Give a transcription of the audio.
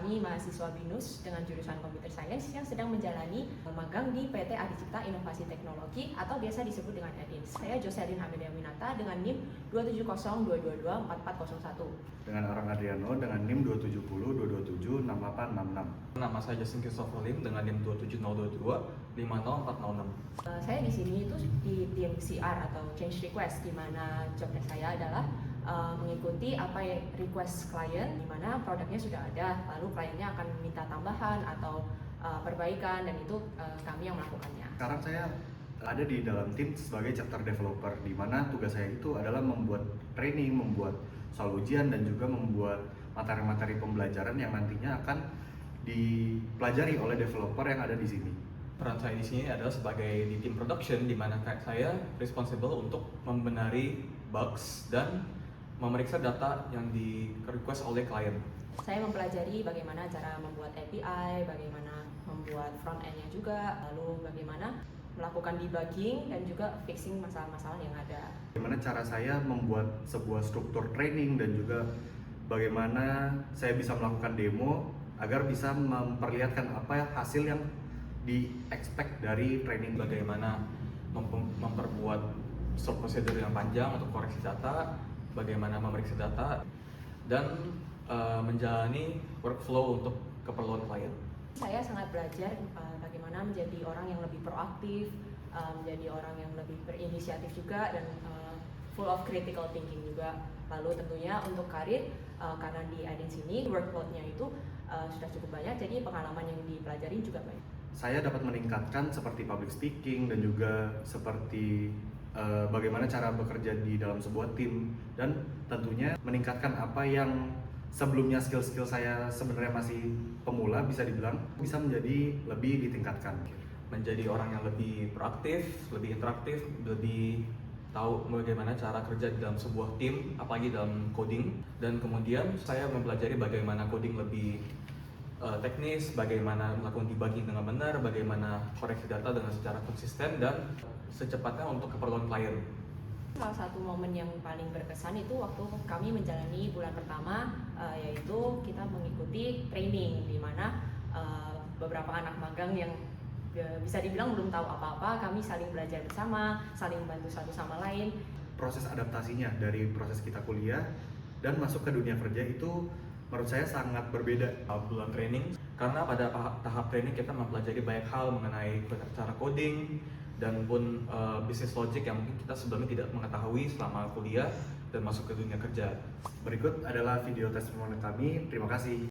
kami mahasiswa BINUS dengan jurusan Computer Science yang sedang menjalani magang di PT Adicipta Inovasi Teknologi atau biasa disebut dengan EDINS. Saya Jocelyn Amelia Winata dengan NIM 270222441. Dengan Arang Adriano dengan NIM 27022276866. Nama saya Justin Christopher Lim dengan NIM 27022250406. Saya di sini itu di tim CR atau Change Request, di mana job desk saya adalah mengikuti apa request klien, di mana produknya sudah ada, lalu kliennya akan minta tambahan atau perbaikan, dan itu kami yang melakukannya. Sekarang saya ada di dalam tim sebagai chapter developer, di mana tugas saya itu adalah membuat training, membuat soal ujian, dan juga membuat materi-materi pembelajaran yang nantinya akan dipelajari oleh developer yang ada di sini. Peran saya di sini adalah sebagai di tim production, di mana saya responsible untuk membenari bugs dan memeriksa data yang di-request oleh klien. Saya mempelajari bagaimana cara membuat API, bagaimana membuat front end-nya juga, lalu bagaimana melakukan debugging dan juga fixing masalah-masalah yang ada. Bagaimana cara saya membuat sebuah struktur training dan juga bagaimana saya bisa melakukan demo agar bisa memperlihatkan apa hasil yang di-expect dari training. Bagaimana memperbuat prosedur yang panjang untuk koreksi data, bagaimana memeriksa data, dan menjalani workflow untuk keperluan klien. Saya sangat belajar bagaimana menjadi orang yang lebih proaktif, menjadi orang yang lebih berinisiatif juga, dan full of critical thinking juga. Lalu tentunya untuk karir, karena di EDINS ini workload-nya itu sudah cukup banyak, jadi pengalaman yang dipelajari juga banyak. Saya dapat meningkatkan seperti public speaking dan juga seperti bagaimana cara bekerja di dalam sebuah tim, dan tentunya meningkatkan apa yang sebelumnya skill-skill saya sebenarnya masih pemula, bisa dibilang bisa menjadi lebih ditingkatkan. Menjadi orang yang lebih proaktif, lebih interaktif, lebih tahu bagaimana cara kerja di dalam sebuah tim, apalagi dalam coding. Dan kemudian saya mempelajari bagaimana coding lebih teknis, bagaimana melakukan debugging dengan benar, bagaimana koreksi data dengan secara konsisten dan secepatnya untuk keperluan klien. Salah satu momen yang paling berkesan itu waktu kami menjalani bulan pertama, yaitu kita mengikuti training, di mana beberapa anak magang yang bisa dibilang belum tahu apa-apa, kami saling belajar bersama, saling membantu satu sama lain. Proses adaptasinya dari proses kita kuliah dan masuk ke dunia kerja itu menurut saya sangat berbeda. Bulan training, karena pada tahap training kita mempelajari banyak hal mengenai cara coding dan pun bisnis logic yang mungkin kita sebelumnya tidak mengetahui selama kuliah dan masuk ke dunia kerja. Berikut adalah video testimoni kami. Terima kasih.